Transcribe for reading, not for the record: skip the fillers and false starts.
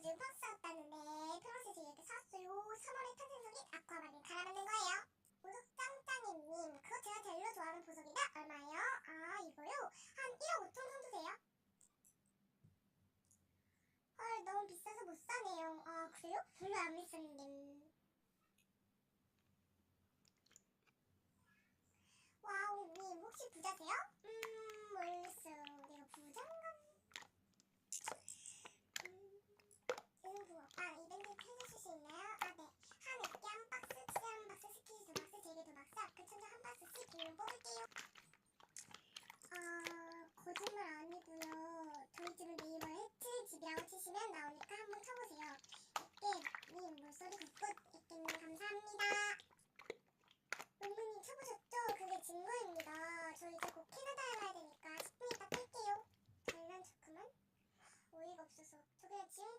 지금 박스 왔다는데 프랑스에서 이렇게 샀어요. 3월에 탄생석인 아쿠아마린 갈아맞는 거예요. 보석 짱짱이님, 그거 제가 제일로 좋아하는 보석인데 얼마예요? 아, 이거요? 한 1억 5천 정도 돼요. 헐, 너무 비싸서 못 사네요. 아, 그래요? 별로 안 비쌌는데. 와우, 님 혹시 부자세요? 모르겠어요. 내가 부자인가? 아, 이벤트 해주실 수 있나요? 아, 네. 한 액기 한 박스, 치즈 한 박스, 스키즈 두 박스, 제리 두 박스, 아크천자 한 박스씩 비율 뽑을게요. 거짓말 아니고요. 저희 집은 네이버 해트 집이라고 치시면 나오니까 한번 쳐보세요. 액깨님 물소리 굿굿, 액깨님 감사합니다. 롱롱님 쳐보셨죠? 그게 증거입니다. 저 이제 곧 캐나다에 가야 되니까 10분 있다 뺄게요. 잘난 척 그만? 어이가 없어서 저 그냥 지금